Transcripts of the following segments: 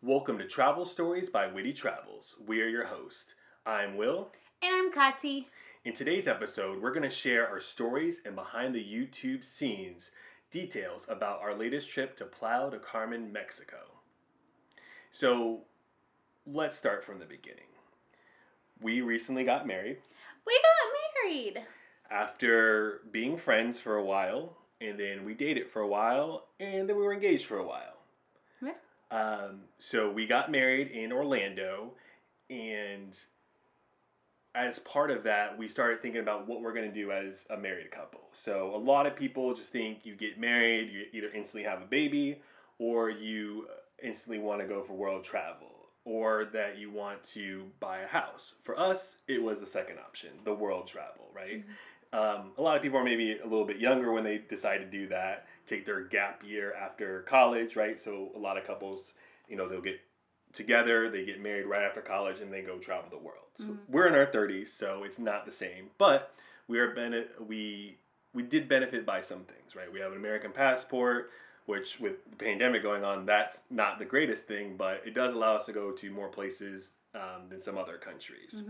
Welcome to Travel Stories by WITY Travels. We are your hosts. I'm Will. And I'm Kati. In today's episode, we're going to share our stories and behind the YouTube scenes details about our latest trip to Playa del Carmen, Mexico. So, let's start from the beginning. We recently got married. We got married. After being friends for a while, and then we dated for a while, and then we were engaged for a while. So we got married in Orlando, and as part of that, we started thinking about what we're going to do as a married couple. So a lot of people just think you get married, you either instantly have a baby, or you instantly want to go for world travel, or that you want to buy a house. For us, it was the second option, the world travel, right? Mm-hmm. A lot of people are maybe a little bit younger when they decide to do that, take their gap year after college, right? So a lot of couples, they'll get together, they get married right after college, and they go travel the world. So we're in our 30s, so it's not the same. But we did benefit by some things, right? We have an American passport, which with the pandemic going on, that's not the greatest thing, but it does allow us to go to more places than some other countries.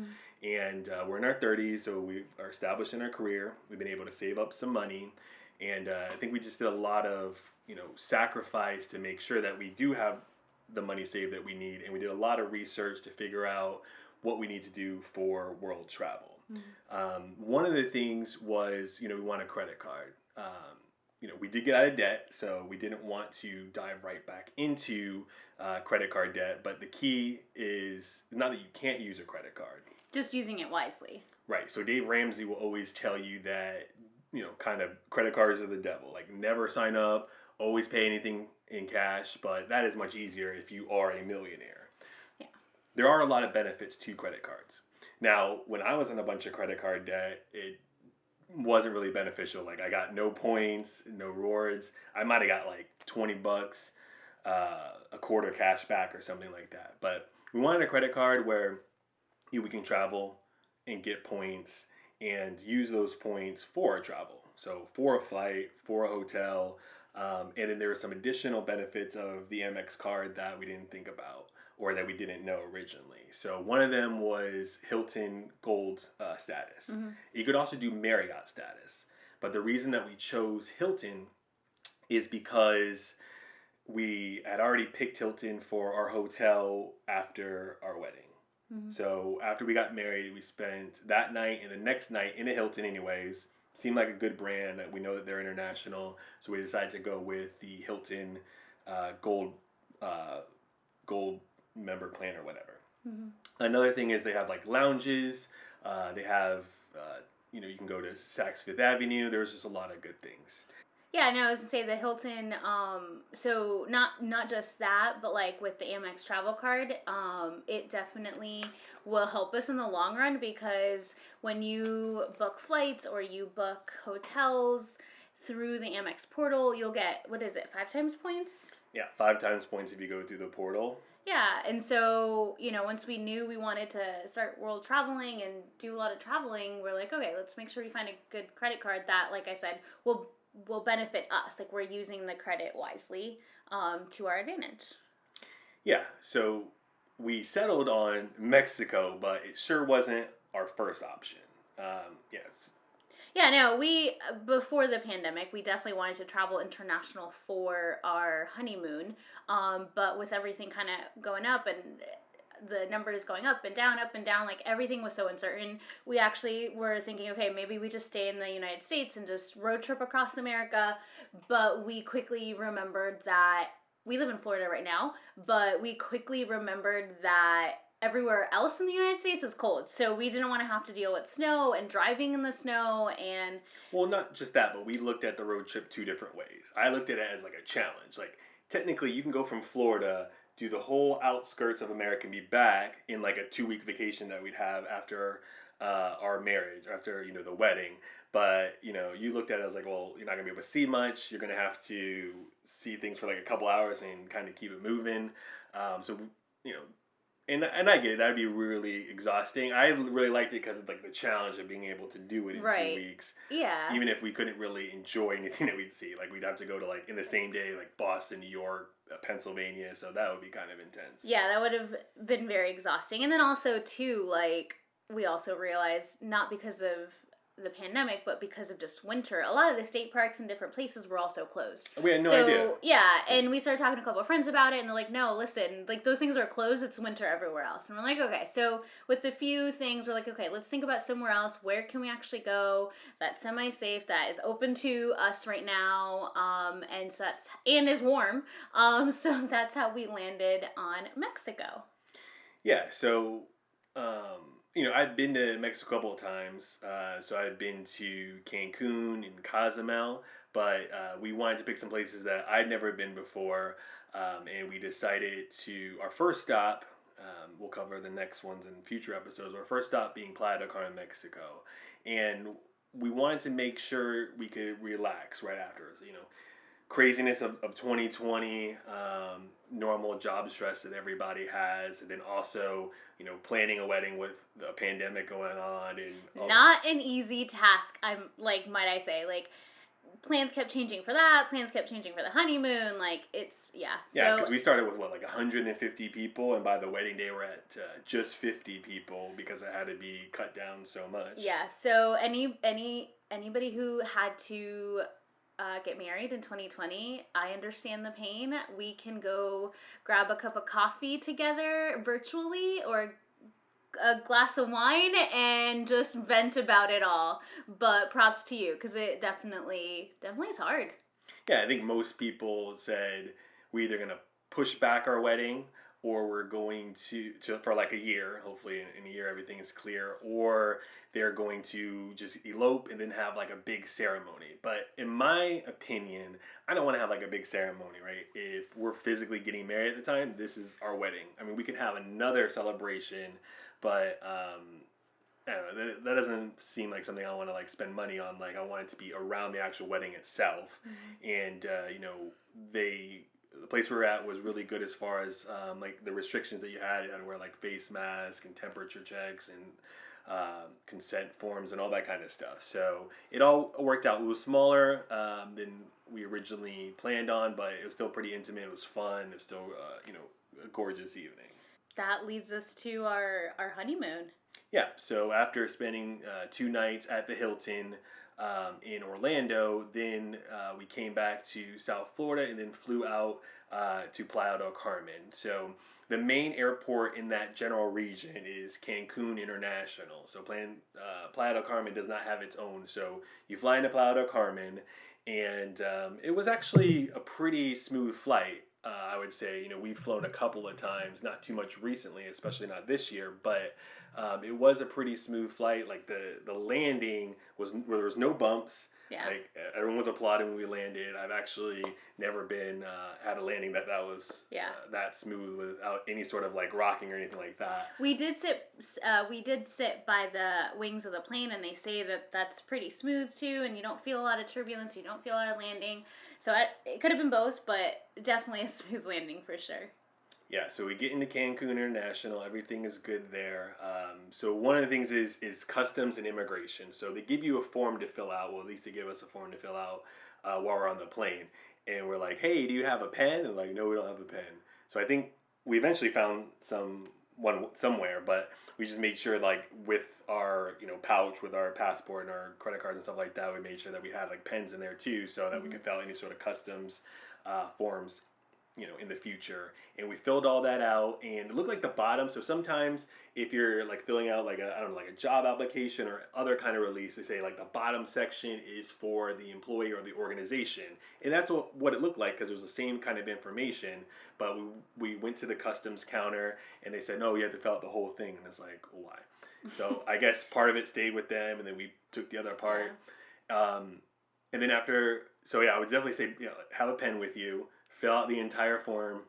And we're in our 30s, so we are established in our career. We've been able to save up some money. And I think we just did a lot of, sacrifice to make sure that we do have the money saved that we need. And we did a lot of research to figure out what we need to do for world travel. One of the things was, we want a credit card. We did get out of debt, so we didn't want to dive right back into credit card debt. But the key is not that you can't use a credit card. Just using it wisely. Right. So Dave Ramsey will always tell you that, kind of credit cards are the devil. Like, never sign up, always pay anything in cash. But that is much easier if you are a millionaire. Yeah. There are a lot of benefits to credit cards. Now, when I was in a bunch of credit card debt, it wasn't really beneficial. Like, I got no points, no rewards. I might have got like $20, a quarter cash back or something like that. But we wanted a credit card where we can travel and get points and use those points for a travel. So for a flight, for a hotel, and then there were some additional benefits of the Amex card that we didn't think about or that we didn't know originally. So one of them was Hilton Gold status. You could also do Marriott status. But the reason that we chose Hilton is because we had already picked Hilton for our hotel after our wedding. So after we got married, we spent that night and the next night in a Hilton anyways. Seemed like a good brand. We know that they're international. So we decided to go with the Hilton Gold member plan or whatever. Another thing is they have like lounges. They have, you can go to Saks Fifth Avenue. There's just a lot of good things. Yeah, no, I was going to say the Hilton, so not just that, but like with the Amex travel card, it definitely will help us in the long run because when you book flights or you book hotels through the Amex portal, you'll get, 5 times points? Yeah, 5 times points if you go through the portal. Yeah, and so, once we knew we wanted to start world traveling and do a lot of traveling, we're like, okay, let's make sure we find a good credit card that, like I said, will benefit us. Like, we're using the credit wisely to our advantage. Yeah, so we settled on Mexico, but it sure wasn't our first option. Yes. Yeah, no, before the pandemic, we definitely wanted to travel international for our honeymoon. But with everything kind of going up and the numbers going up and down, like everything was so uncertain. We actually were thinking, okay, maybe we just stay in the United States and just road trip across America. But we quickly remembered that we live in Florida right now, but we quickly remembered that everywhere else in the United States is cold. So we didn't want to have to deal with snow and driving in the snow and... Well, not just that, but we looked at the road trip 2 different ways. I looked at it as like a challenge. Like, technically, you can go from Florida, do the whole outskirts of America and be back in like a 2-week vacation that we'd have after our marriage, after, the wedding. But, you looked at it as like, well, you're not going to be able to see much. You're going to have to see things for like a couple hours and kind of keep it moving. So, And I get it. That'd be really exhausting. I really liked it because of like the challenge of being able to do it in two Right. weeks, Yeah. even if we couldn't really enjoy anything that we'd see. Like we'd have to go to like in the same day, like Boston, New York, Pennsylvania. So that would be kind of intense. Yeah, that would have been very exhausting. And then also too, like we also realized not because of the pandemic, but because of just winter, a lot of the state parks in different places were also closed. We had no idea. So yeah, and we started talking to a couple of friends about it, and they're like, "No, listen, like those things are closed. It's winter everywhere else." And we're like, "Okay." So with the few things, we're like, "Okay, let's think about somewhere else. Where can we actually go that's semi-safe, that is open to us right now, and so that's and is warm." So that's how we landed on Mexico. Yeah. So, I've been to Mexico a couple of times. So I've been to Cancun and Cozumel, but we wanted to pick some places that I'd never been before, and we decided to our first stop. We'll cover the next ones in future episodes. Our first stop being Playa del Carmen, Mexico, and we wanted to make sure we could relax right after. So, craziness of 2020, normal job stress that everybody has, and then also, planning a wedding with the pandemic going on and all Not an easy task. I'm like, might I say, like plans kept changing for that. Plans kept changing for the honeymoon. Like it's yeah. yeah, because So we started with what like 150 people, and by the wedding day we're at just 50 people because it had to be cut down so much. yeah. So anybody who had to get married in 2020, I understand the pain. We can go grab a cup of coffee together virtually or a glass of wine and just vent about it all. But props to you because it definitely is hard. Yeah, I think most people said we're either gonna push back our wedding or we're going to for like a year. Hopefully, in a year everything is clear, or they're going to just elope and then have like a big ceremony. But in my opinion, I don't want to have like a big ceremony, right? If we're physically getting married at the time, this is our wedding. I mean, we could have another celebration, but I don't know. That doesn't seem like something I want to like spend money on. Like I want it to be around the actual wedding itself, and the place we were at was really good as far as like the restrictions that you had. You had to wear like face mask and temperature checks and consent forms and all that kind of stuff. So it all worked out. It was smaller than we originally planned on, but it was still pretty intimate. It was fun. It was still a gorgeous evening. That leads us to our honeymoon. Yeah, so after spending 2 nights at the Hilton in Orlando, then we came back to South Florida and then flew out to Playa del Carmen. So the main airport in that general region is Cancun International. So Playa del Carmen does not have its own. So you fly into Playa del Carmen, and it was actually a pretty smooth flight. I would say, we've flown a couple of times, not too much recently, especially not this year, but it was a pretty smooth flight. Like the landing was where there was no bumps. Yeah. Like everyone was applauding when we landed. I've actually never been had a landing that was that smooth without any sort of like rocking or anything like that. We did sit by the wings of the plane, and they say that that's pretty smooth too, and you don't feel a lot of turbulence, you don't feel a lot of landing. So it could have been both, but definitely a smooth landing for sure. Yeah, so we get into Cancun International. Everything is good there. So one of the things is customs and immigration. So they give you a form to fill out. Well, at least they give us a form to fill out while we're on the plane. And we're like, hey, do you have a pen? And like, no, we don't have a pen. So I think we eventually found one somewhere, but we just made sure like with our pouch with our passport and our credit cards and stuff like that, we made sure that we had like pens in there too, so that we could fill out any sort of customs forms in the future. And we filled all that out, and it looked like the bottom. So sometimes if you're like filling out like I don't know, like a job application or other kind of release, they say like the bottom section is for the employee or the organization, and that's what it looked like because it was the same kind of information. But we went to the customs counter, and they said no, you have to fill out the whole thing, and it's like, well, why? So I guess part of it stayed with them, and then we took the other part. And then so yeah, I would definitely say have a pen with you. Fill out the entire form,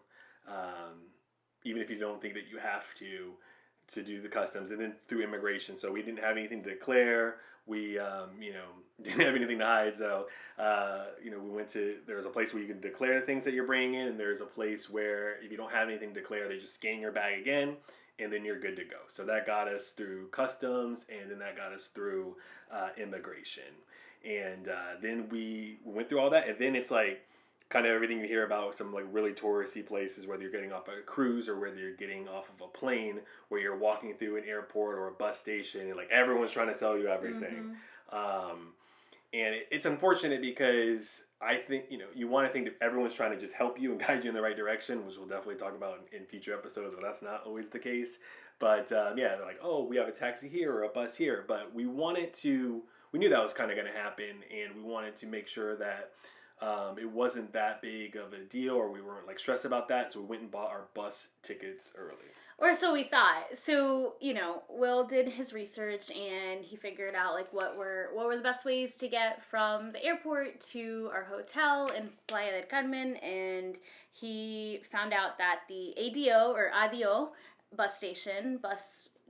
even if you don't think that you have to do the customs, and then through immigration. So we didn't have anything to declare. We didn't have anything to hide. So we went to there's a place where you can declare things that you're bringing in, and there's a place where if you don't have anything to declare, they just scan your bag again, and then you're good to go. So that got us through customs, and then that got us through immigration. And then we went through all that, and then it's like kind of everything you hear about some like really touristy places, whether you're getting off a cruise or whether you're getting off of a plane, where you're walking through an airport or a bus station, and like everyone's trying to sell you everything. And it's unfortunate because I think, you want to think that everyone's trying to just help you and guide you in the right direction, which we'll definitely talk about in future episodes, but that's not always the case. But yeah, they're like, oh, we have a taxi here or a bus here. But we knew that was kind of going to happen, and we wanted to make sure that it wasn't that big of a deal, or we weren't like stressed about that. So we went and bought our bus tickets early. Or so we thought. So, Will did his research and he figured out like what were the best ways to get from the airport to our hotel in Playa del Carmen, and he found out that the ADO or ADO bus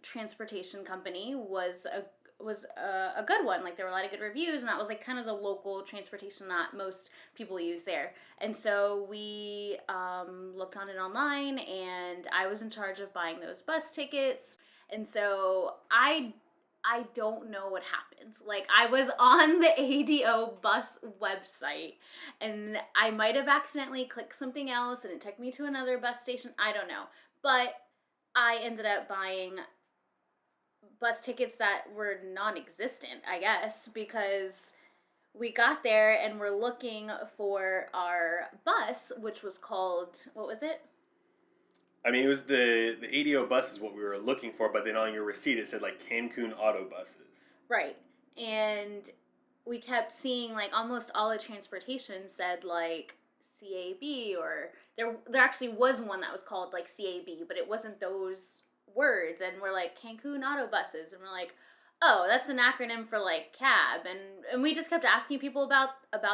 transportation company was a good one. Like there were a lot of good reviews, and that was like kind of the local transportation that most people use there. And so we looked on it online, and I was in charge of buying those bus tickets. And so I don't know what happened. Like I was on the ADO bus website, and I might have accidentally clicked something else, and it took me to another bus station. I don't know, but I ended up buying bus tickets that were non-existent, I guess, because we got there and we're looking for our bus, which was called, what was it? I mean, it was the ADO bus is what we were looking for, but then on your receipt it said like Cancun Auto Buses. Right. And we kept seeing like almost all the transportation said like CAB, or there actually was one that was called like CAB, but it wasn't those words. And we're like Cancun Auto Buses, and we're like, oh, that's an acronym for like cab. And we just kept asking people about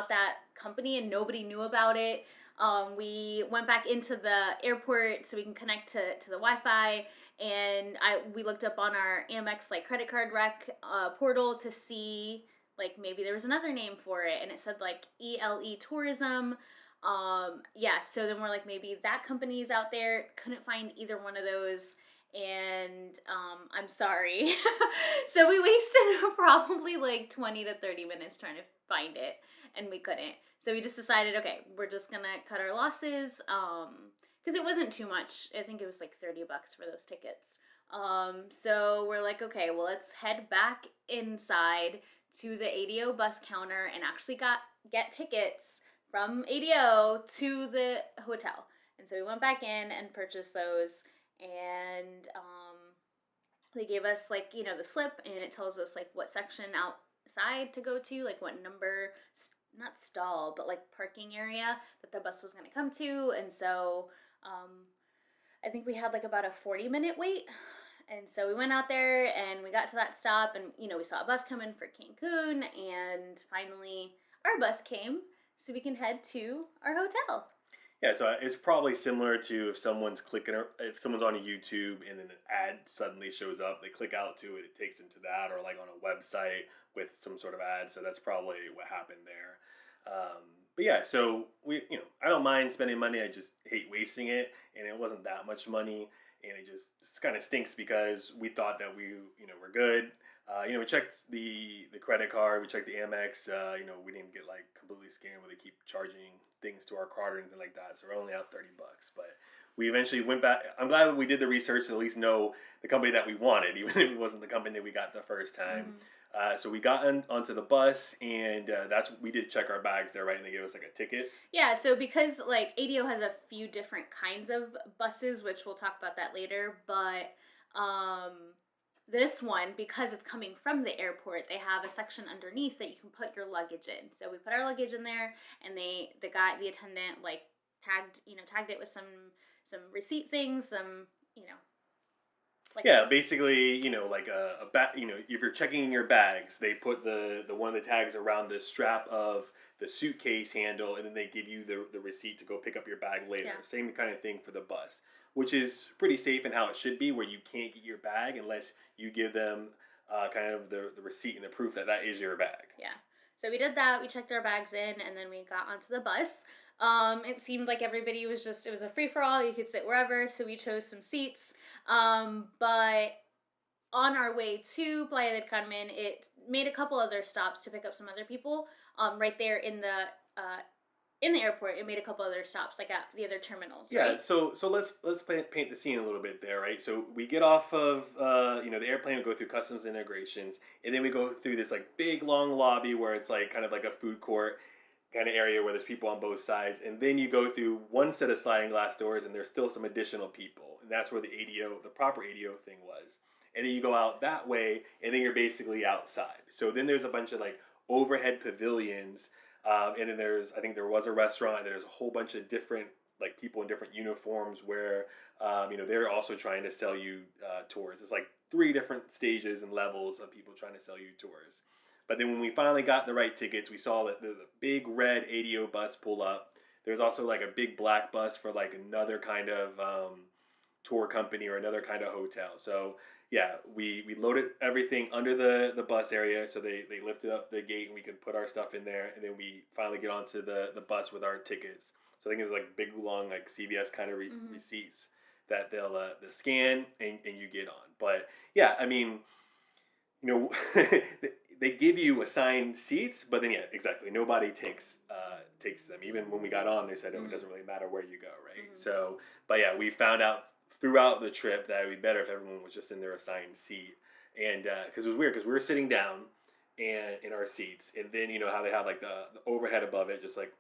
that company, and nobody knew about it. We went back into the airport so we can connect to the Wi-Fi, and we looked up on our Amex like credit card rec portal to see like maybe there was another name for it, and it said like ELE Tourism. Yeah, so then we're like, maybe that company's out there. Couldn't find either one of those, and I'm sorry. So we wasted probably like 20 to 30 minutes trying to find it, and we couldn't. So we just decided, okay, we're just gonna cut our losses, because it wasn't too much. I think it was like $30 for those tickets. So we're like, okay, well, let's head back inside to the ADO bus counter and actually get tickets from ADO to the hotel. And so we went back in and purchased those, and they gave us like the slip, and it tells us like what section outside to go to, like what number, not stall, but like parking area that the bus was going to come to. And so I think we had like about a 40-minute wait. And so we went out there and we got to that stop, and we saw a bus come in for Cancun, and finally our bus came so we can head to our hotel. Yeah, so it's probably similar to if someone's on YouTube and then an ad suddenly shows up, they click out to it, it takes them to that, or like on a website with some sort of ad. So that's probably what happened there. But yeah, so I don't mind spending money. I just hate wasting it, and it wasn't that much money, and it just kind of stinks because we thought that we're good. We checked the credit card, we checked the Amex. We didn't get like completely scammed where they keep charging things to our card or anything like that. So we're only out $30. But we eventually went back. I'm glad that we did the research to at least know the company that we wanted, even if it wasn't the company that we got the first time. So we got onto the bus, and we did check our bags there, right? And they gave us like a ticket. Yeah, so because like ADO has a few different kinds of buses, which we'll talk about that later, but this one, because it's coming from the airport, they have a section underneath that you can put your luggage in. So we put our luggage in there, and the attendant like tagged it with some receipt things, like, yeah, basically, like a if you're checking your bags, they put the one of the tags around the strap of the suitcase handle, and then they give you the receipt to go pick up your bag later. Yeah. Same kind of thing for the bus, which is pretty safe and how it should be, where you can't get your bag unless you give them kind of the receipt and the proof that is your bag. Yeah. So we did that. We checked our bags in, and then we got onto the bus. It seemed like everybody was just, it was a free for all. You could sit wherever, so we chose some seats. But on our way to Playa del Carmen, it made a couple other stops to pick up some other people. Right there in the airport, it made a couple other stops, like at the other terminals. Yeah, right? so let's paint the scene a little bit there, right? So we get off of the airplane, we go through customs integrations, and then we go through this like big long lobby where it's like kind of like a food court kind of area where there's people on both sides, and then you go through one set of sliding glass doors, and there's still some additional people, and that's where the ADO, the proper ADO thing was. And then you go out that way, and then you're basically outside. So then there's a bunch of like overhead pavilions, and then I think there was a restaurant, and there's a whole bunch of different like people in different uniforms where they're also trying to sell you tours. It's like three different stages and levels of people trying to sell you tours. But then when we finally got the right tickets, we saw that the big red ADO bus pull up. There's also like a big black bus for like another kind of tour company or another kind of hotel. So yeah, we loaded everything under the bus area. So they lifted up the gate and we could put our stuff in there. And then we finally get onto the bus with our tickets. So I think it's like big, long, like CVS kind of receipts that they'll scan and you get on. But yeah, I mean, they give you assigned seats, but then yeah, exactly, nobody takes them. Even when we got on, they said, "Oh, it doesn't really matter where you go," right? So, but yeah, we found out throughout the trip that it would be better if everyone was just in their assigned seat, and because it was weird, because we were sitting down and in our seats, and then how they have like the overhead above it, just like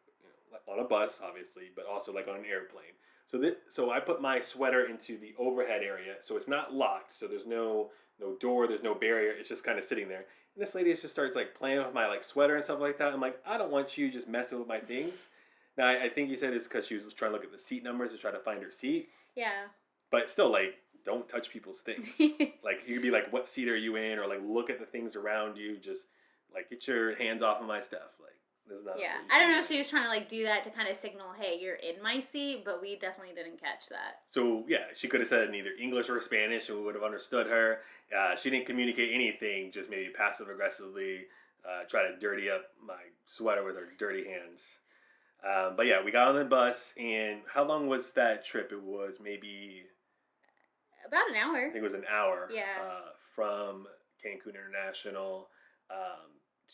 like on a bus, obviously, but also like on an airplane. So I put my sweater into the overhead area, so it's not locked. So there's no door, there's no barrier. It's just kind of sitting there. And this lady just starts like playing with my like sweater and stuff like that. I'm like, I don't want you just messing with my things. Now I think you said it's because she was trying to look at the seat numbers to try to find her seat. Yeah. But still, like, don't touch people's things. Like you could be like, what seat are you in, or like look at the things around you. Just like get your hands off of my stuff. Like this is not. Yeah, I don't know if she was trying to like do that to kind of signal, hey, you're in my seat, but we definitely didn't catch that. So yeah, she could have said in either English or Spanish, and we would have understood her. She didn't communicate anything, just maybe passive aggressively try to dirty up my sweater with her dirty hands. But yeah, we got on the bus, and how long was that trip? It was maybe about an hour. I think it was an hour. Yeah. From Cancun International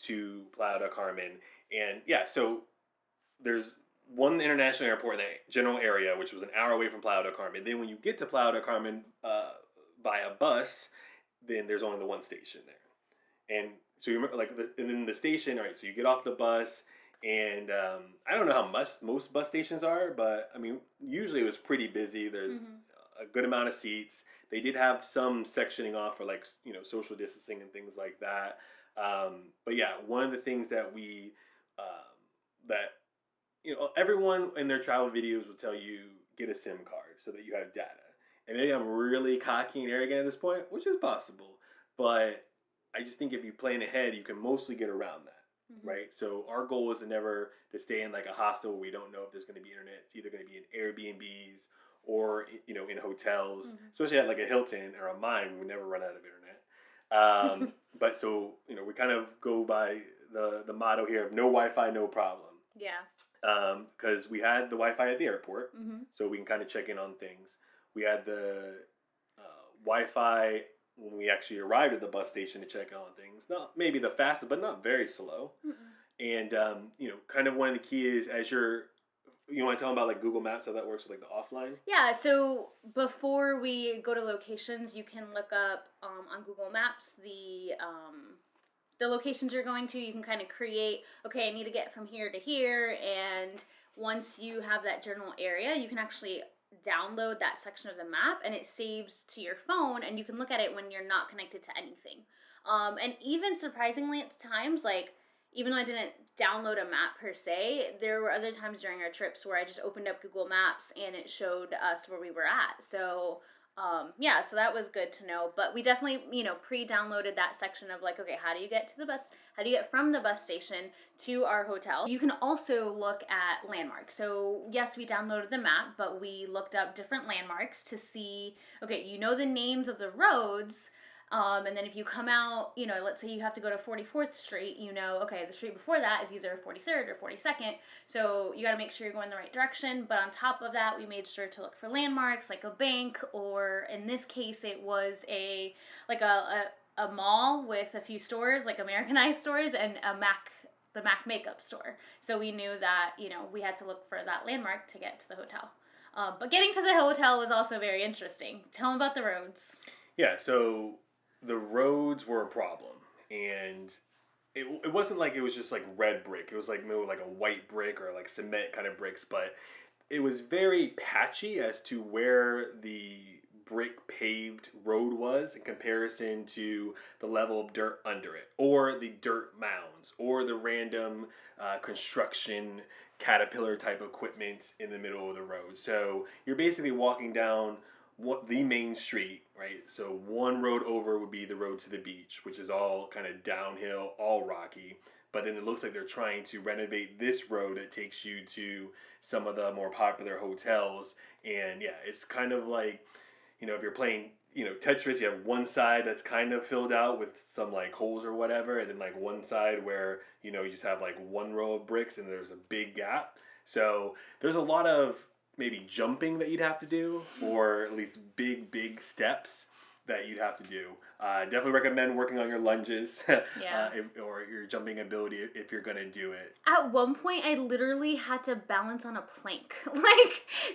to Playa del Carmen, and yeah, so there's one international airport in that general area, which was an hour away from Playa del Carmen. Then when you get to Playa del Carmen by a bus, then there's only the one station there. And so you remember, like, and then the station, all right, so you get off the bus, and I don't know how much most bus stations are, but I mean, usually it was pretty busy. There's a good amount of seats. They did have some sectioning off for like social distancing and things like that. But yeah, one of the things that that everyone in their travel videos will tell you get a SIM card so that you have data. And maybe I'm really cocky and arrogant at this point, which is possible. But I just think if you plan ahead, you can mostly get around that, right? So our goal is never to stay in like a hostel where we don't know if there's going to be internet. It's either going to be in Airbnbs or in hotels, especially at like a Hilton or a Mine. We would never run out of internet. But so we kind of go by the motto here of no Wi-Fi, no problem. Yeah. Because we had the Wi-Fi at the airport, so we can kind of check in on things. We had the Wi-Fi when we actually arrived at the bus station to check on things. Not maybe the fastest, but not very slow. And kind of one of the key is as you want to tell them about like Google Maps, how that works with like the offline? Yeah, so before we go to locations, you can look up on Google Maps the locations you're going to. You can kind of create, okay, I need to get from here to here, and once you have that general area, you can actually download that section of the map, and it saves to your phone, and you can look at it when you're not connected to anything. And even surprisingly at times, like, even though I didn't download a map per se, there were other times during our trips where I just opened up Google Maps and it showed us where we were at. So yeah, so that was good to know. But we definitely, pre-downloaded that section of like, okay, how do you get to the bus? How do you get from the bus station to our hotel? You can also look at landmarks. So yes, we downloaded the map, but we looked up different landmarks to see, okay, the names of the roads, And then if you come out, let's say you have to go to 44th Street, okay, the street before that is either 43rd or 42nd. So you got to make sure you're going the right direction. But on top of that, we made sure to look for landmarks like a bank, or in this case, it was a mall with a few stores, like Americanized stores, and the Mac makeup store. So we knew that, we had to look for that landmark to get to the hotel. But getting to the hotel was also very interesting. Tell them about the roads. Yeah, so the roads were a problem, and it wasn't like it was just like red brick. It was like maybe like a white brick or like cement kind of bricks, but it was very patchy as to where the brick paved road was in comparison to the level of dirt under it, or the dirt mounds, or the random construction caterpillar type equipment in the middle of the road. So you're basically walking down the main street, right? So one road over would be the road to the beach, which is all kind of downhill, all rocky. But then it looks like they're trying to renovate this road that takes you to some of the more popular hotels. And yeah, it's kind of like, if you're playing, Tetris, you have one side that's kind of filled out with some like holes or whatever, and then like one side where, you just have like one row of bricks and there's a big gap. So there's a lot of maybe jumping that you'd have to do, or at least big steps that you'd have to do. Definitely recommend working on your lunges Yeah. or your jumping ability if you're gonna do it. At one point, I literally had to balance on a plank.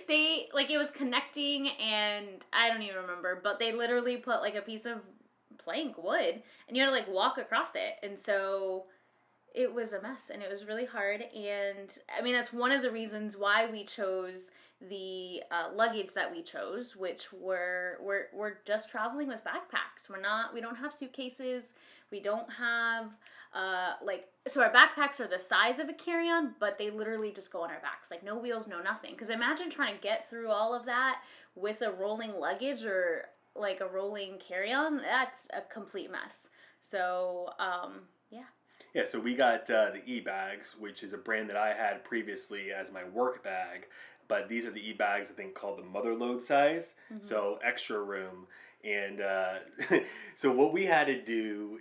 It was connecting, and I don't even remember, but they literally put like a piece of plank wood, and you had to like walk across it, and so it was a mess, and it was really hard. And I mean, that's one of the reasons why we chose the luggage that we chose, which we're just traveling with backpacks. We don't have suitcases. We don't have so our backpacks are the size of a carry-on, but they literally just go on our backs, like no wheels, no nothing. Because imagine trying to get through all of that with a rolling luggage or like a rolling carry-on. That's a complete mess. So yeah. Yeah, so we got the e-bags, which is a brand that I had previously as my work bag, but these are the e-bags, I think, called the mother load size, so extra room. And so what we had to do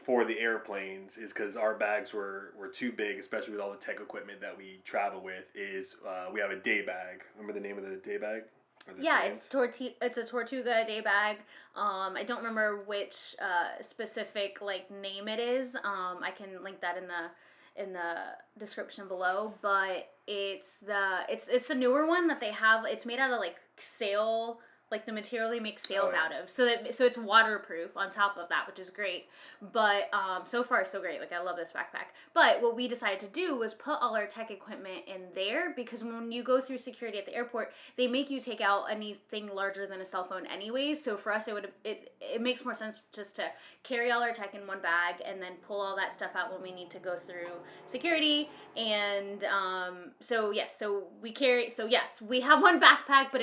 for the airplanes is, because our bags were too big, especially with all the tech equipment that we travel with, is we have a day bag. Remember the name of the day bag? Yeah, it's a Tortuga day bag. I don't remember which specific like name it is. I can link that in the description below. But it's the newer one that they have. It's made out of like sail, like the material they make sails out of. So it's waterproof on top of that, which is great. But so far so great. Like I love this backpack. But what we decided to do was put all our tech equipment in there, because when you go through security at the airport, they make you take out anything larger than a cell phone anyways. So for us it makes more sense just to carry all our tech in one bag and then pull all that stuff out when we need to go through security. And so yes, we have one backpack, but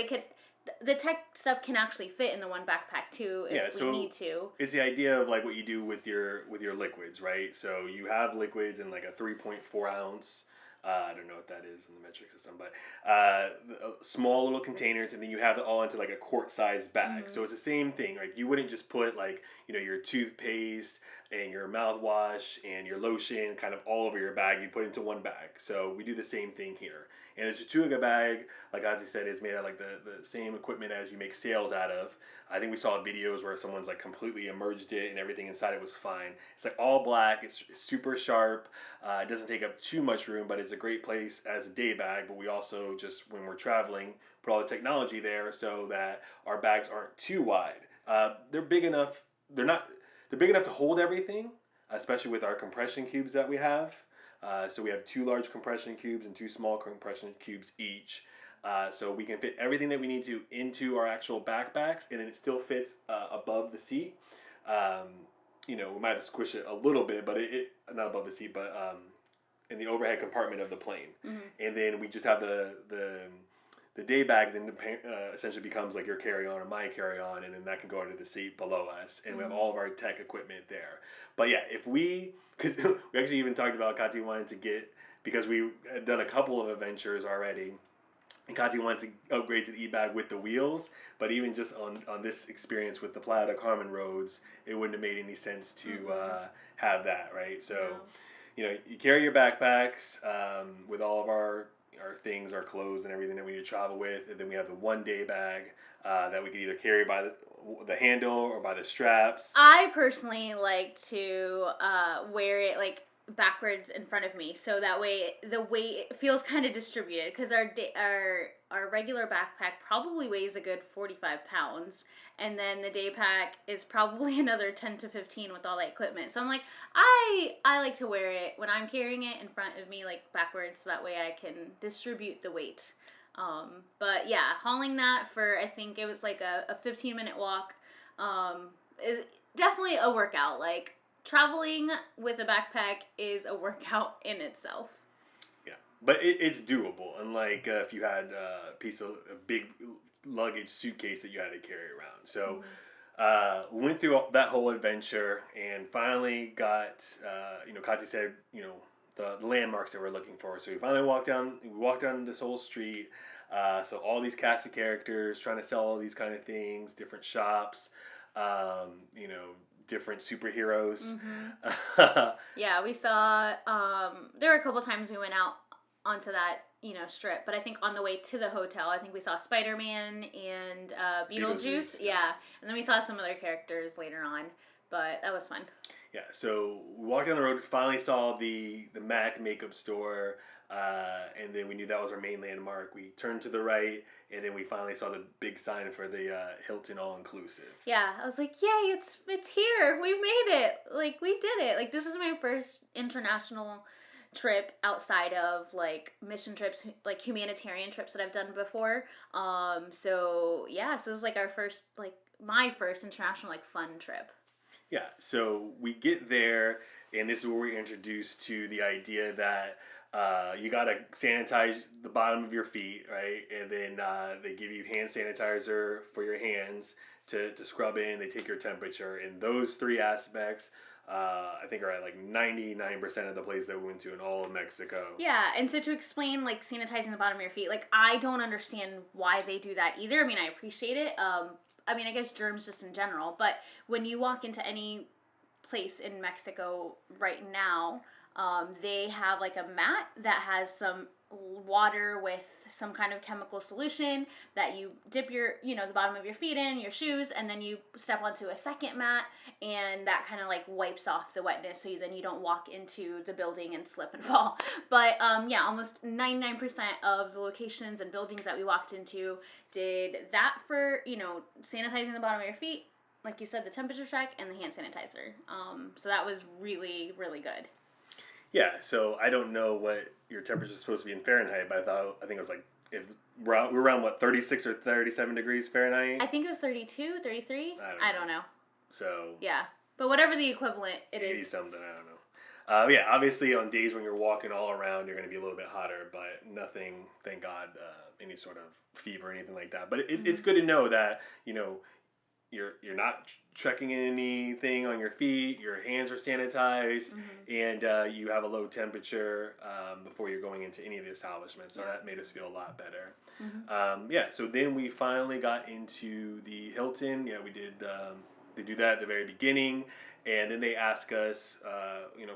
the tech stuff can actually fit in the one backpack too if we need to. It's the idea of like what you do with your liquids, right? So you have liquids in like a 3.4 ounce. I don't know what that is in the metric system, but small little containers, and then you have it all into like a quart-sized bag. So it's the same thing. Like you wouldn't just put like your toothpaste and your mouthwash and your lotion kind of all over your bag. You put it into one bag. So we do the same thing here. And the Tortuga bag, like Ozzy said, is made out of like the same equipment as you make sails out of. I think we saw videos where someone's like completely immersed it and everything inside it was fine. It's like all black. It's super sharp. It doesn't take up too much room, but it's a great place as a day bag. But we also just, when we're traveling, put all the technology there so that our bags aren't too wide. They're big enough. They're big enough to hold everything, especially with our compression cubes that we have. So we have 2 large compression cubes and 2 small compression cubes each. So we can fit everything that we need to into our actual backpacks, and then it still fits above the seat. We might have to squish it a little bit, but it not above the seat, but in the overhead compartment of the plane. And then we just have the day bag then essentially becomes like your carry-on or my carry-on, and then that can go under the seat below us, and we have all of our tech equipment there. But yeah, because we actually even talked about Kati wanting to get, because we had done a couple of adventures already, And Kati wanted to upgrade to the e-bag with the wheels, but even just on this experience with the Playa del Carmen roads, it wouldn't have made any sense to have that, right? So, No. you know, you carry your backpacks with all of our things, our clothes, and everything that we need to travel with, and then we have the 1 day bag that we can either carry by the handle or by the straps. I personally like to wear it like backwards in front of me, so that way the weight feels kind of distributed. Because our regular backpack probably weighs a good 45 pounds, and then the day pack is probably another 10 to 15 with all that equipment. So I'm like, I like to wear it when I'm carrying it in front of me, like backwards, so that way I can distribute the weight. But yeah, hauling that for, I think it was like a 15-minute walk, is definitely a workout. Like, traveling with a backpack is a workout in itself. Yeah, but it's doable. Unlike if you had a big luggage suitcase that you had to carry around. So went through that whole adventure and finally got, Kati said, the landmarks that we're looking for. So we finally walked down this whole street. So all these cast of characters trying to sell all these kind of things, different shops, different superheroes. Mm-hmm. Yeah, we saw, there were a couple times we went out onto that, strip, but I think on the way to the hotel, I think we saw Spider-Man and Beetlejuice. Yeah, and then we saw some other characters later on, but that was fun. Yeah, so we walked down the road, finally saw the MAC makeup store, and then we knew that was our main landmark. We turned to the right, and then we finally saw the big sign for the Hilton all-inclusive. Yeah, I was like, yay, it's here. We've made it. Like, we did it. Like, this is my first international trip outside of, like, mission trips, like, humanitarian trips that I've done before. So, yeah, so it was, like, my first international, like, fun trip. Yeah, so we get there, and this is where we're introduced to the idea that you gotta sanitize the bottom of your feet, right? And then they give you hand sanitizer for your hands to scrub in. They take your temperature, and those three aspects, I think, are at like 99% of the places that we went to in all of Mexico. Yeah, and so to explain, like, sanitizing the bottom of your feet, like, I don't understand why they do that either. I mean, I appreciate it. I guess germs just in general, but when you walk into any place in Mexico right now, they have like a mat that has some water with some kind of chemical solution that you dip your, the bottom of your feet in, your shoes, and then you step onto a second mat, and that kind of like wipes off the wetness, so then you don't walk into the building and slip and fall. But yeah, almost 99% of the locations and buildings that we walked into did that for, sanitizing the bottom of your feet, like you said, the temperature check, and the hand sanitizer. So that was really, really good. Yeah, so I don't know what your temperature is supposed to be in Fahrenheit, but I think it was like, we're around what, 36 or 37 degrees Fahrenheit? I think it was 32, 33. I don't know. So yeah, but whatever the equivalent it is. Something, I don't know. Yeah, obviously on days when you're walking all around, you're going to be a little bit hotter, but nothing, thank God, any sort of fever or anything like that. But it's good to know that, you're not checking anything on your feet, your hands are sanitized, and you have a low temperature before you're going into any of the establishments. So that made us feel a lot better. So then we finally got into the Hilton. Yeah, we did. They do that at the very beginning, and then they ask us,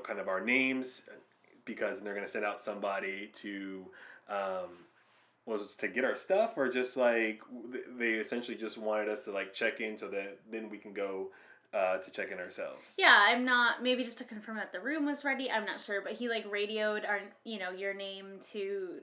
kind of our names, because they're going to send out somebody to. Was it to get our stuff, or just like they essentially just wanted us to like check in so that then we can go to check in ourselves? Yeah, I'm not, maybe just to confirm that the room was ready. I'm not sure, but he like radioed our, your name to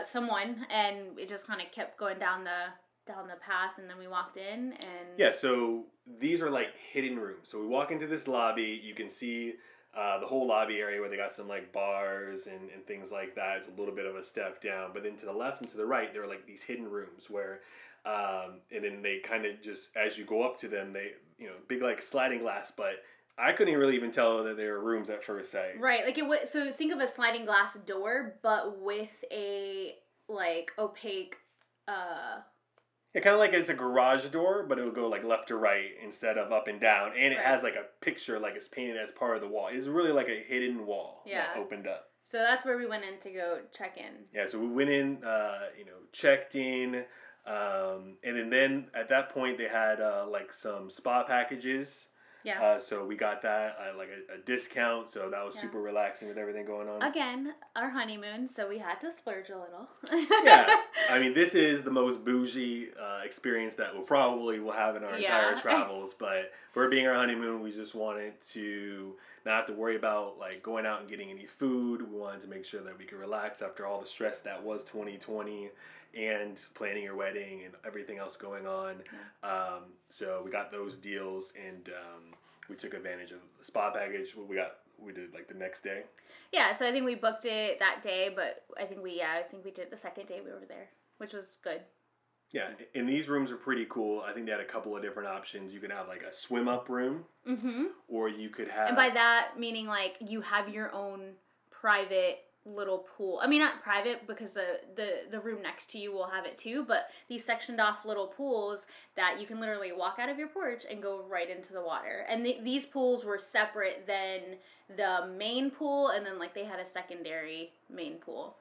someone, and it just kind of kept going down the path, and then we walked in, and yeah. So these are like hidden rooms. So we walk into this lobby, you can see the whole lobby area where they got some like bars and things like that. It's a little bit of a step down, but then to the left and to the right, there are like these hidden rooms where, and then they kind of just, as you go up to them, they, big like sliding glass, but I couldn't really even tell that they were rooms at first sight. Right, like it was, so think of a sliding glass door, but with a like opaque, yeah, kind of like it's a garage door, but it would go like left to right instead of up and down. And it has like a picture, like it's painted as part of the wall. It's really like a hidden wall that opened up. So that's where we went in to go check in. Yeah, so we went in, checked in, and then at that point they had like some spa packages. Yeah. So we got that like a discount, so that was Yeah. super relaxing with everything going on. Again, our honeymoon, so we had to splurge a little. Yeah, I mean, this is the most bougie experience that will have in our entire travels. But for it being our honeymoon, we just wanted to not have to worry about like going out and getting any food. We wanted to make sure that we could relax after all the stress that was 2020 and planning your wedding and everything else going on. Yeah. So we got those deals, and we took advantage of the spa package. We did like the next day. Yeah, so I think we booked it that day, but I think we did the second day we were there, which was good. Yeah, and these rooms are pretty cool. I think they had a couple of different options. You could have like a swim up room, or you could have. And by that meaning like you have your own private little pool. I mean, not private because the room next to you will have it too, but these sectioned off little pools that you can literally walk out of your porch and go right into the water. And these pools were separate than the main pool, and then like they had a secondary main pool.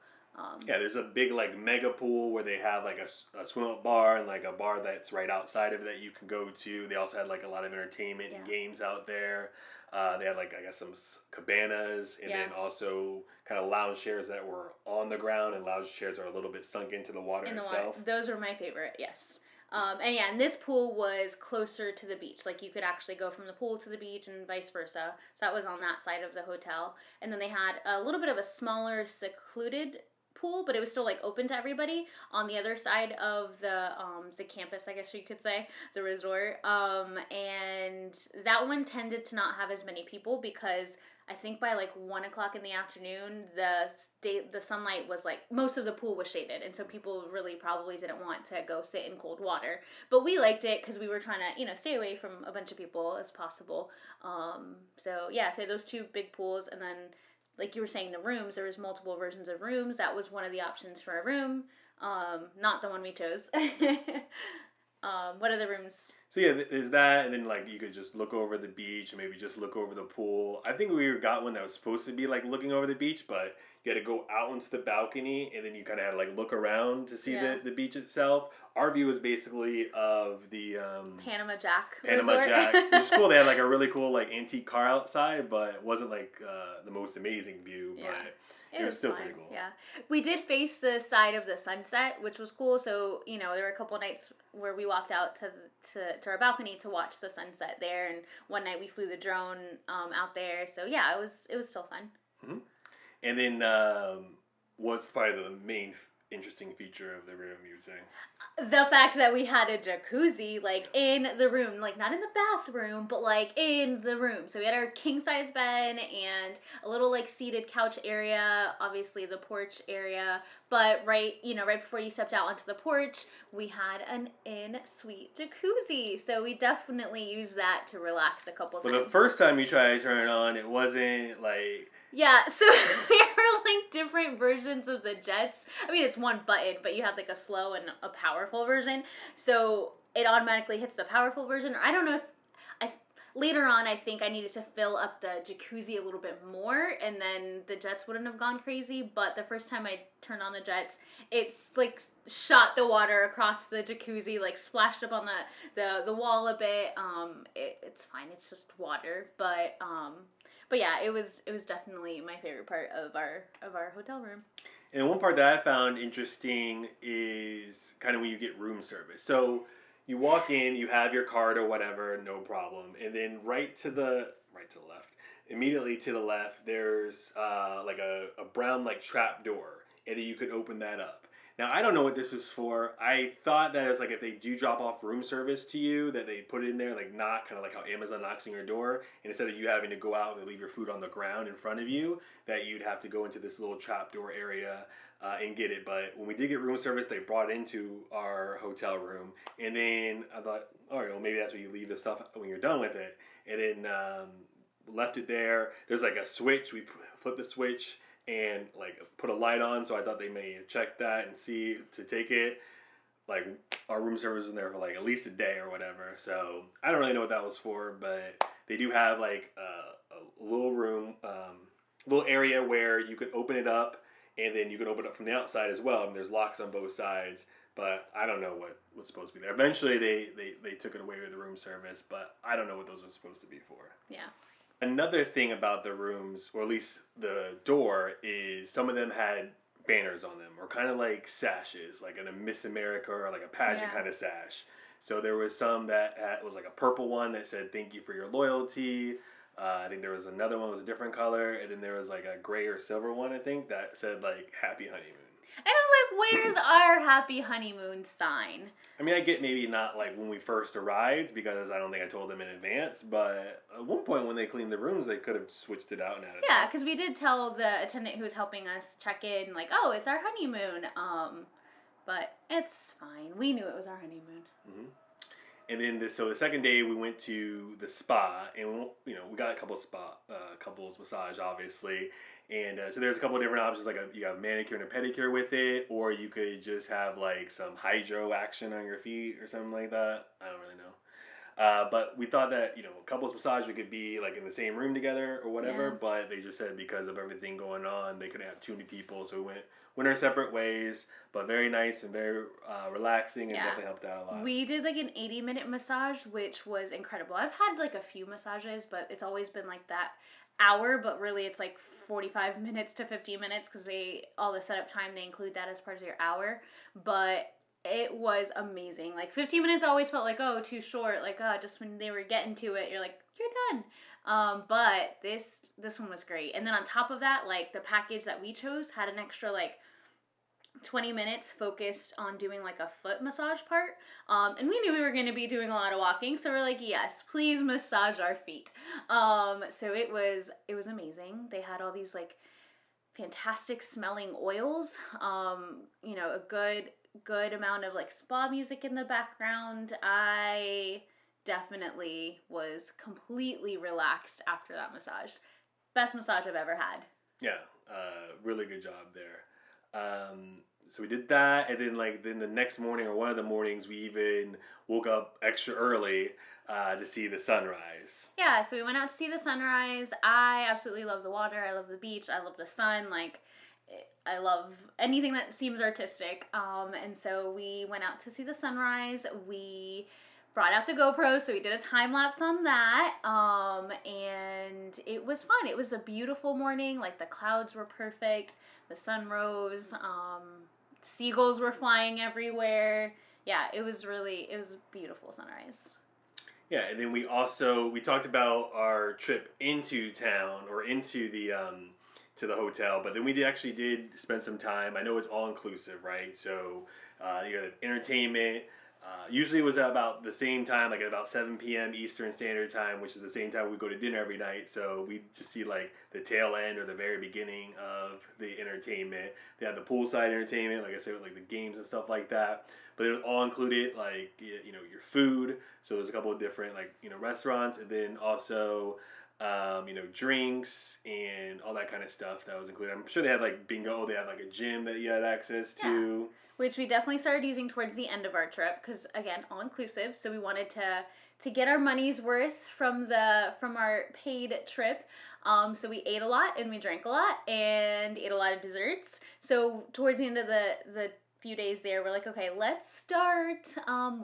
Yeah, there's a big like mega pool where they have like a swim up bar and like a bar that's right outside of it that you can go to. They also had like a lot of entertainment and games out there. They had like I guess some cabanas, and then also kind of lounge chairs that were on the ground, and lounge chairs are a little bit sunk into the water itself. Those were my favorite, yes. And this pool was closer to the beach. Like you could actually go from the pool to the beach and vice versa. So that was on that side of the hotel. And then they had a little bit of a smaller, secluded pool, but it was still like open to everybody on the other side of the campus, I guess you could say, the resort. And that one tended to not have as many people because I think by like 1 o'clock in the afternoon, the sunlight was like, most of the pool was shaded, and so people really probably didn't want to go sit in cold water. But we liked it because we were trying to, stay away from a bunch of people as possible. So those two big pools, and then like you were saying, the rooms, there was multiple versions of rooms. That was one of the options for a room, not the one we chose. What are the rooms? So yeah, there's that, and then like you could just look over the beach and maybe just look over the pool. I think we got one that was supposed to be like looking over the beach, but you had to go out into the balcony, and then you kind of had to like look around to see the beach itself. Our view was basically of the Panama Jack Resort. Which is cool. They had like a really cool like antique car outside, but it wasn't like the most amazing view. Yeah. But it was still pretty cool. Yeah. We did face the side of the sunset, which was cool. So, there were a couple nights where we walked out to our balcony to watch the sunset there. And one night we flew the drone out there. So, yeah, it was still fun. Mm-hmm. And then what's probably the main interesting feature of the room, you would say? The fact that we had a jacuzzi, like, in the room. Like, not in the bathroom, but, like, in the room. So we had our king-size bed and a little, like, seated couch area. Obviously, the porch area. But right before you stepped out onto the porch, we had an in-suite jacuzzi. So we definitely used that to relax a couple times. But the first time you tried to turn it on, it wasn't, like... Yeah, so there are like different versions of the jets. I mean, it's one button, but you have like a slow and a powerful version. So it automatically hits the powerful version. Or I don't know if later on I think I needed to fill up the jacuzzi a little bit more, and then the jets wouldn't have gone crazy. But the first time I turned on the jets, it's like shot the water across the jacuzzi, like splashed up on the wall a bit. It's fine. It's just water, But yeah, it was definitely my favorite part of our hotel room. And one part that I found interesting is kind of when you get room service. So you walk in, you have your card or whatever, no problem. And then right to the left, immediately to the left, there's like a brown like trap door, and then you could open that up. Now, I don't know what this is for. I thought that it was like if they do drop off room service to you, that they put it in there, like not kind of like how Amazon knocks on your door. And instead of you having to go out and leave your food on the ground in front of you, that you'd have to go into this little trap door area and get it. But when we did get room service, they brought it into our hotel room. And then I thought, all right, well, maybe that's where you leave the stuff when you're done with it. And then left it there. There's like a switch. We flip the switch and like put a light on, so I thought they may check that and see to take it. Like our room service was in there for like at least a day or whatever, so I don't really know what that was for, but they do have like a little room little area where you could open it up, and then you could open it up from the outside as well. I mean, there's locks on both sides, but I don't know what was supposed to be there. Eventually, they took it away with the room service, but I don't know what those were supposed to be for. Yeah. Another thing about the rooms, or at least the door, is some of them had banners on them, or kind of like sashes, like in a Miss America or like a pageant kind of sash. So there was some that was like a purple one that said "Thank you for your loyalty." I think there was another one that was a different color, and then there was like a gray or silver one, I think, that said like "Happy Honeymoon." And I was like, where's our happy honeymoon sign? I mean, I get maybe not like when we first arrived, because I don't think I told them in advance, but at one point when they cleaned the rooms, they could have switched it out and added Yeah, because we did tell the attendant who was helping us check in, like, oh, it's our honeymoon. But it's fine. We knew it was our honeymoon. Mm-hmm. And then so the second day we went to the spa, and we got a couple of couples massage, obviously, and so there's a couple of different options, like you have manicure and a pedicure with it, or you could just have like some hydro action on your feet or something like that. I don't really know. But we thought that, couples massage, we could be like in the same room together or whatever, Yeah. but they just said because of everything going on, they couldn't have too many people, so we went our separate ways, but very nice and very relaxing, and definitely helped out a lot. We did like an 80-minute massage, which was incredible. I've had like a few massages, but it's always been like that hour, but really it's like 45 minutes to 50 minutes, because all the setup time, they include that as part of your hour. But it was amazing. Like 15 minutes always felt like, oh, too short. Like, just when they were getting to it, you're like, you're done. But this one was great. And then on top of that, like the package that we chose had an extra like 20 minutes focused on doing like a foot massage part. And we knew we were going to be doing a lot of walking, so we're like, yes, please massage our feet. So it was amazing. They had all these like fantastic smelling oils. A good amount of like spa music in the background. I definitely was completely relaxed after that massage. Best massage I've ever had. Yeah, really good job there. So we did that, and then the next morning, or one of the mornings, we even woke up extra early to see the sunrise. Yeah, so we went out to see the sunrise. I absolutely love the water. I love the beach. I love the sun. Like, I love anything that seems artistic. And so we went out to see the sunrise. We brought out the GoPro, so we did a time lapse on that. And it was fun. It was a beautiful morning. Like, the clouds were perfect. The sun rose. Seagulls were flying everywhere. Yeah, it was a beautiful sunrise. Yeah, and then we talked about our trip into town, or into the to the hotel, but then we actually did spend some time. I know it's all inclusive, right? So you had entertainment. Usually it was at about the same time, like at about 7 p.m. Eastern Standard Time, which is the same time we go to dinner every night. So we just see like the tail end or the very beginning of the entertainment. They had the poolside entertainment, like I said, with like the games and stuff like that. But it was all included, like, your food. So there's a couple of different, like, restaurants, and then also drinks and all that kind of stuff that was included. I'm sure they had like bingo. They had like a gym that you had access to. Yeah. Which we definitely started using towards the end of our trip, because again, all inclusive. So we wanted to get our money's worth from our paid trip. So we ate a lot and we drank a lot and ate a lot of desserts. So towards the end of the few days there, we're like, okay, let's start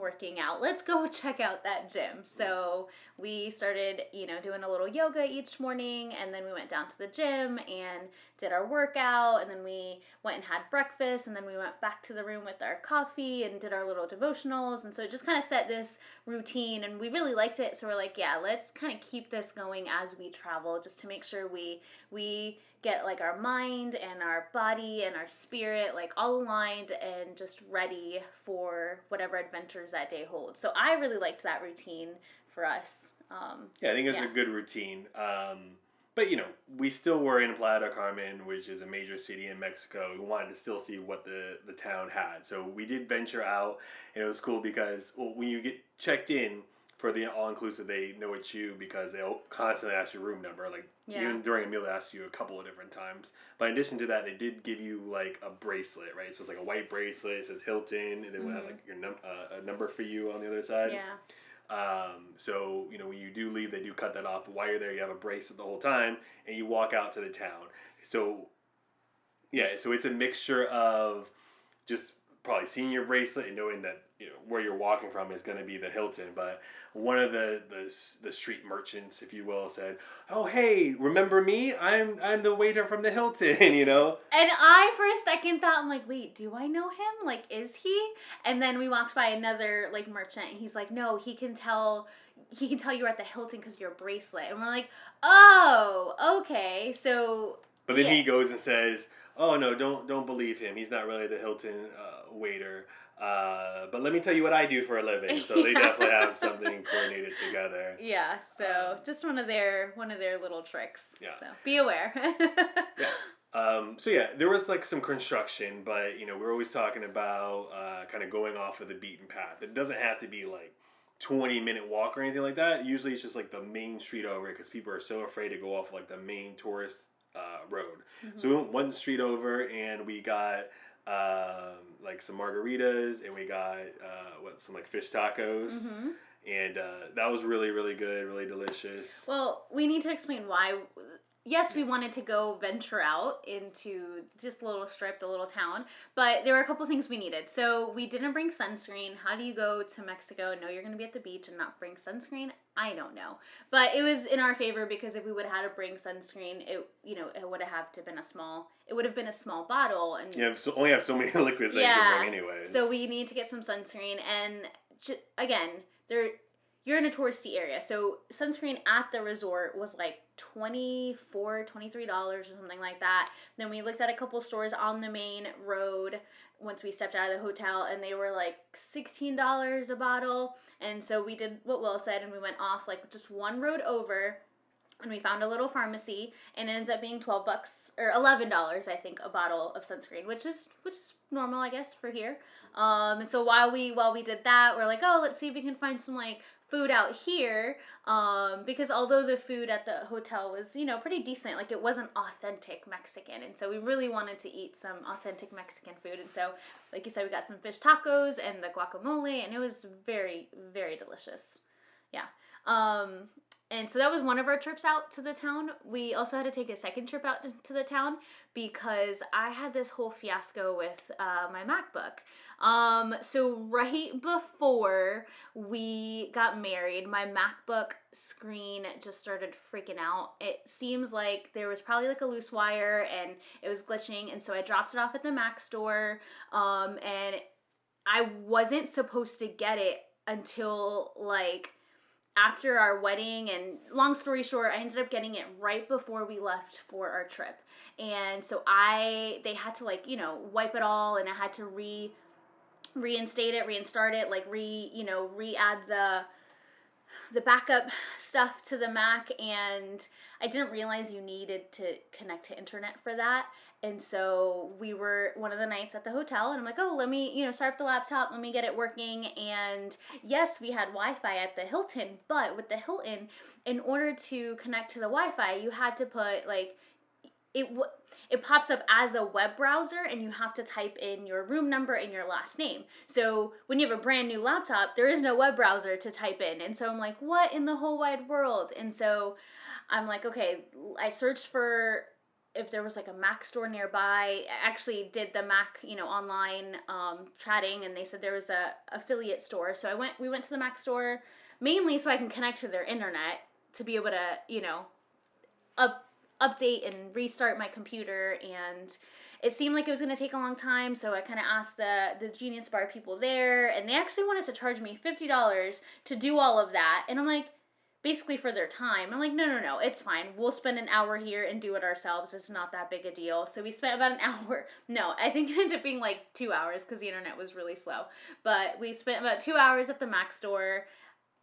working out. Let's go check out that gym. So we started, doing a little yoga each morning, and then we went down to the gym and did our workout, and then we went and had breakfast, and then we went back to the room with our coffee and did our little devotionals. And so it just kind of set this routine, and we really liked it. So we're like, yeah, let's kind of keep this going as we travel, just to make sure we get like our mind and our body and our spirit like all aligned and just ready for whatever adventures that day holds. So I really liked that routine for us. I think it's a good routine. But we still were in Playa del Carmen, which is a major city in Mexico. We wanted to still see what the town had. So we did venture out, and it was cool because when you get checked in for the all-inclusive, they know it's you because they'll constantly ask your room number. Like, even during a meal, they ask you a couple of different times. But in addition to that, they did give you, like, a bracelet, right? So it's like a white bracelet. It says Hilton, and then we'll have, like, a number for you on the other side. Yeah. So, when you do leave, they do cut that off. But while you're there, you have a bracelet the whole time, and you walk out to the town. So, yeah, so it's a mixture of just probably seeing your bracelet and knowing that where you're walking from is going to be the Hilton. But one of the street merchants, if you will, said, "Oh, hey, remember me? I'm the waiter from the Hilton." And I, for a second, thought, I'm like, wait, do I know him? Like, is he? And then we walked by another, like, merchant, and he's like, no, he can tell you're at the Hilton because of your bracelet. And we're like, oh, okay. So, But then he goes and says, "Oh no, don't believe him. He's not really the Hilton waiter. But let me tell you what I do for a living." So they definitely have something coordinated together. Yeah. So just one of their little tricks. Yeah. So be aware. Yeah. So yeah, there was like some construction, but we're always talking about kind of going off of the beaten path. It doesn't have to be like 20-minute walk or anything like that. Usually it's just like the main street over because people are so afraid to go off like the main tourist road. Mm-hmm. So we went one street over and we got like some margaritas and we got some like fish tacos. Mm-hmm. And that was really, really good, really delicious. Well, we need to explain why. Yes, we wanted to go venture out into just a little strip, the little town, but there were a couple things we needed. So we didn't bring sunscreen. How do you go to Mexico and know you're going to be at the beach and not bring sunscreen? I don't know. But it was in our favor because if we would have had to bring sunscreen, it would have been a small bottle. And you only have so many liquids that you can bring anyway. So we need to get some sunscreen. And again, you're in a touristy area. So sunscreen at the resort was like $24, $23 or something like that. Then we looked at a couple stores on the main road once we stepped out of the hotel, and they were like $16 a bottle. And so we did what Will said, and we went off like just one road over, and we found a little pharmacy, and it ends up being $12 or $11, I think, a bottle of sunscreen, which is normal, I guess, for here. And so while we did that, we're like, oh, let's see if we can find some like food out here, because although the food at the hotel was, pretty decent, like it wasn't authentic Mexican, and so we really wanted to eat some authentic Mexican food, and so, like you said, we got some fish tacos and the guacamole, and it was very, very delicious. Yeah. And so that was one of our trips out to the town. We also had to take a second trip out to the town because I had this whole fiasco with my MacBook. So right before we got married, my MacBook screen just started freaking out. It seems like there was probably like a loose wire and it was glitching, and so I dropped it off at the Mac store, and I wasn't supposed to get it until like after our wedding, and long story short, I ended up getting it right before we left for our trip. And so they had to like, wipe it all, and I had to reinstart it, like re-add the backup stuff to the Mac, and I didn't realize you needed to connect to internet for that. And so we were one of the nights at the hotel, and I'm like, oh, let me, start up the laptop, let me get it working. And yes, we had Wi-Fi at the Hilton, but with the Hilton, in order to connect to the Wi-Fi, you had to put like, it pops up as a web browser, and you have to type in your room number and your last name. So when you have a brand new laptop, there is no web browser to type in. And so I'm like, what in the whole wide world? And so I'm like, okay, I searched for if there was like a Mac store nearby. I actually did the Mac, online chatting, and they said there was a affiliate store. So we went to the Mac store mainly so I can connect to their internet to be able to, update and restart my computer. And it seemed like it was going to take a long time, so I kind of asked the Genius Bar people there, and they actually wanted to charge me $50 to do all of that. And I'm like, basically for their time. I'm like, no, it's fine. We'll spend an hour here and do it ourselves. It's not that big a deal. So we spent about an hour. No, I think it ended up being like 2 hours because the internet was really slow. But we spent about 2 hours at the Mac store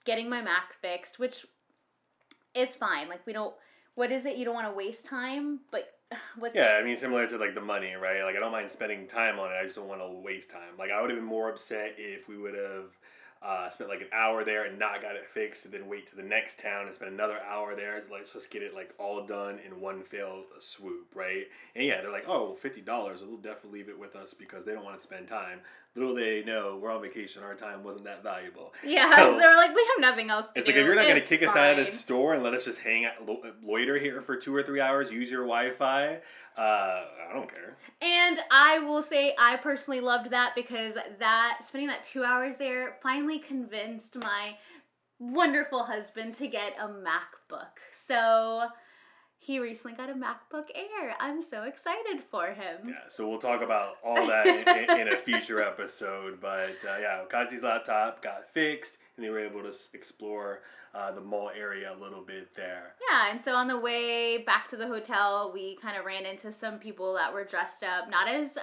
getting my Mac fixed, which is fine. Like, what is it? You don't want to waste time, but Yeah, I mean, similar to like the money, right? Like, I don't mind spending time on it. I just don't want to waste time. Like, I would have been more upset if we would have spent like an hour there and not got it fixed, and then wait to the next town and spend another hour there. Let's just get it like all done in one fell swoop, right? And yeah, they're like, oh, $50. They'll definitely leave it with us because they don't want to spend time. Little they know, we're on vacation. Our time wasn't that valuable. Yeah, so we're like, we have nothing else to It's do. like, if you're not going to It's kick us out of the fine. store and let us just hang out, loiter here for 2 or 3 hours, use your Wi-Fi, I don't care. And I will say I personally loved that because spending that 2 hours there finally convinced my wonderful husband to get a MacBook. So he recently got a MacBook Air. I'm so excited for him. Yeah, so we'll talk about all that in a future episode. But yeah, Kazi's laptop got fixed, and they were able to explore the mall area a little bit there. Yeah, and so on the way back to the hotel, we kind of ran into some people that were dressed up, not as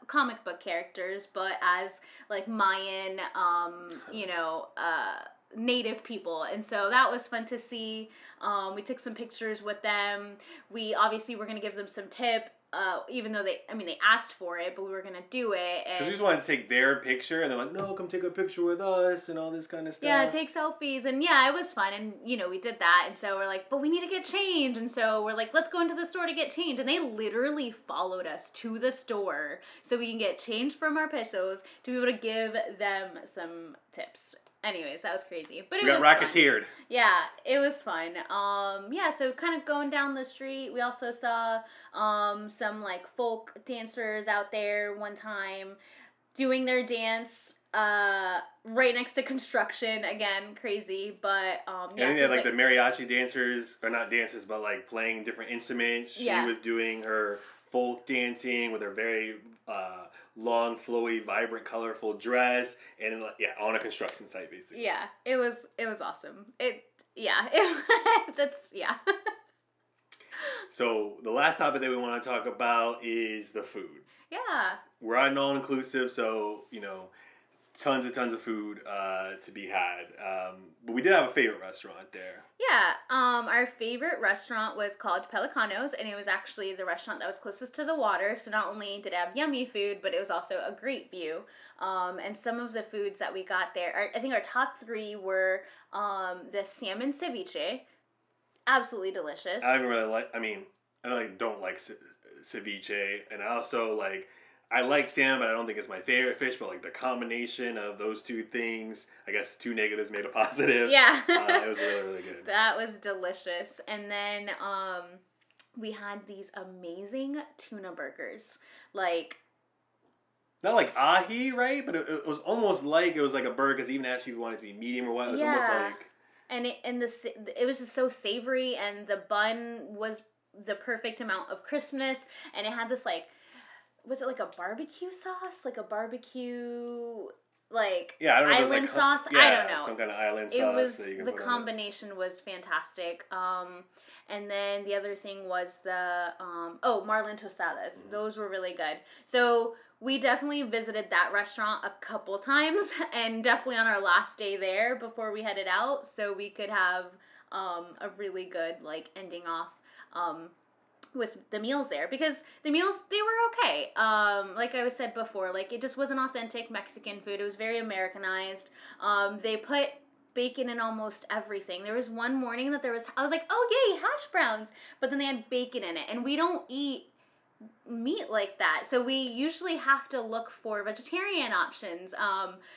comic book characters, but as like Mayan, native people. And so that was fun to see. We took some pictures with them. We obviously were going to give them some tip, even though they asked for it, but we were going to do it. Because we just wanted to take their picture, and they're like, no, come take a picture with us, and all this kind of stuff. Yeah, take selfies, and yeah, it was fun, and we did that, and so we're like, but we need to get change, and so we're like, let's go into the store to get change, and they literally followed us to the store so we can get change from our pesos to be able to give them some tips. Anyways, that was crazy, but it was got racketeered. Fun. Yeah, it was fun. So kind of going down the street, we also saw some like folk dancers out there one time doing their dance right next to construction. Again, crazy, but yeah. And they had like the mariachi dancers, or not dancers, but like playing different instruments. She was doing her folk dancing with her very long, flowy, vibrant, colorful dress, and on a construction site, basically. Yeah, it was awesome. So the last topic that we want to talk about is the food. Yeah. We're on all-inclusive, so tons of food to be had. But we did have a favorite restaurant there. Yeah, our favorite restaurant was called Pelicanos, and it was actually the restaurant that was closest to the water. So not only did it have yummy food, but it was also a great view. And some of the foods that we got there, I think our top 3 were the salmon ceviche, absolutely delicious. I don't like ceviche, and I also I like salmon, but I don't think it's my favorite fish. But the combination of those two things, I guess 2 negatives made a positive. Yeah, it was really, really good. That was delicious. And then we had these amazing tuna burgers, not like ahi, right? But it was almost like it was like a burger. Because even asked you if you wanted it to be medium or what. It was almost like. And it was just so savory, and the bun was the perfect amount of crispness, and it had this was it like a barbecue sauce? Like a barbecue, island sauce? Yeah, I don't know. Some kind of island sauce. It was, that you can the put combination was fantastic. And then the other thing was the, marlin tostadas. Mm-hmm. Those were really good. So we definitely visited that restaurant a couple times, and definitely on our last day there before we headed out, so we could have a really good, ending off with the meals there, because the meals, they were okay. Like I said before, it just wasn't authentic Mexican food. It was very Americanized. They put bacon in almost everything. There was one morning that I was like, oh yay, hash browns, but then they had bacon in it, and we don't eat meat like that, so we usually have to look for vegetarian options.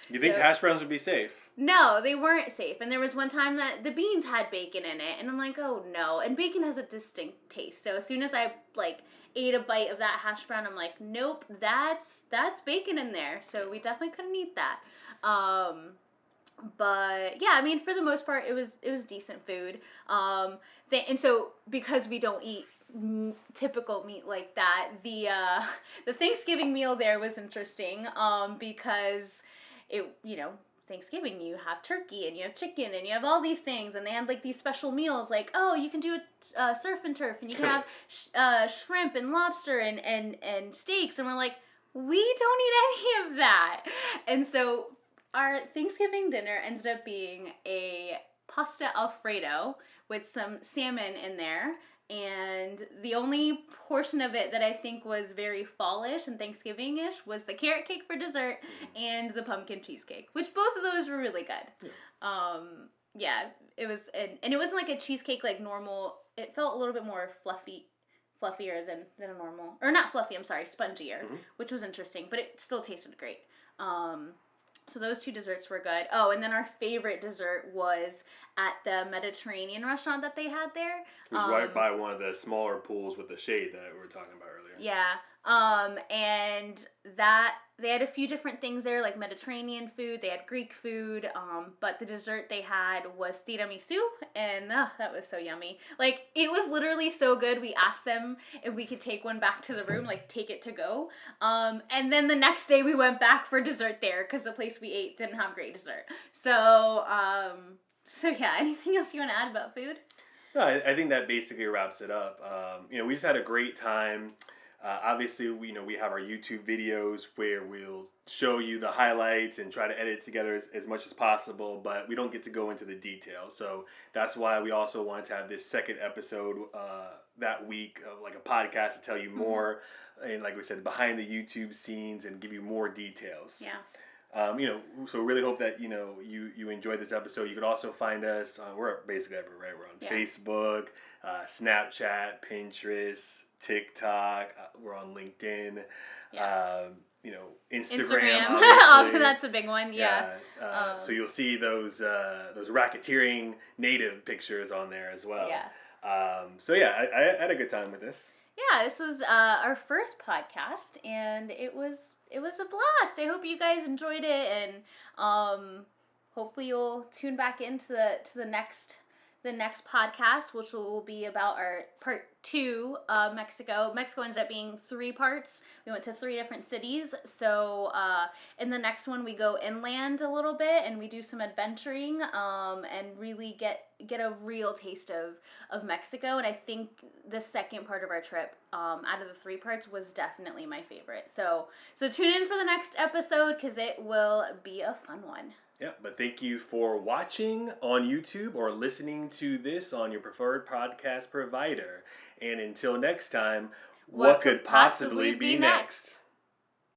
You think hash browns would be safe? No, they weren't safe. And there was one time that the beans had bacon in it, and I'm like, oh no. And bacon has a distinct taste, so as soon as I ate a bite of that hash brown, I'm like, nope, that's bacon in there. So we definitely couldn't eat that. But yeah, for the most part, it was decent food. And so because we don't eat typical meat like that, the Thanksgiving meal there was interesting, because it, Thanksgiving, you have turkey and you have chicken and you have all these things, and they had these special meals, you can do a surf and turf, and you can have shrimp and lobster and steaks, and we're like, we don't eat any of that. And so our Thanksgiving dinner ended up being a pasta Alfredo with some salmon in there. And the only portion of it that I think was very fallish and Thanksgiving-ish was the carrot cake for dessert and the pumpkin cheesecake, which both of those were really good. Yeah. It was, and it wasn't like a cheesecake like normal. It felt a little bit more fluffier than a normal, or not fluffy, I'm sorry, spongier, which was interesting, but it still tasted great. So those two desserts were good. Oh, and then our favorite dessert was at the Mediterranean restaurant that they had there. It was right by one of the smaller pools with the shade that we were talking about earlier. Yeah. And that they had a few different things there, like Mediterranean food. They had Greek food. But the dessert they had was tiramisu, and that was so yummy. Like it was literally so good. We asked them if we could take one back to the room, like take it to go. And then the next day we went back for dessert there because the place we ate didn't have great dessert. So yeah. Anything else you want to add about food? No, I think that basically wraps it up. We just had a great time. Obviously, we have our YouTube videos where we'll show you the highlights and try to edit it together as much as possible, but we don't get to go into the details. So that's why we also wanted to have this second episode that week of like a podcast to tell you more, and like we said, behind the YouTube scenes and give you more details. Yeah. So really hope that you enjoyed this episode. You could also find us. We're basically everywhere. We're on Facebook, Snapchat, Pinterest, TikTok. We're on LinkedIn. Yeah. Instagram. That's a big one. Yeah. So you'll see those racketeering native pictures on there as well. Yeah. I had a good time with this. Yeah, this was our first podcast, and it was a blast. I hope you guys enjoyed it, and hopefully you'll tune back into the next podcast, which will be about our part 2 of Mexico. Mexico ended up being 3 parts. We went to 3 different cities. So in the next one, we go inland a little bit and we do some adventuring and really get a real taste of Mexico. And I think the second part of our trip, out of the 3 parts, was definitely my favorite. So tune in for the next episode because it will be a fun one. Yeah, but thank you for watching on YouTube or listening to this on your preferred podcast provider. And until next time, what could possibly be next?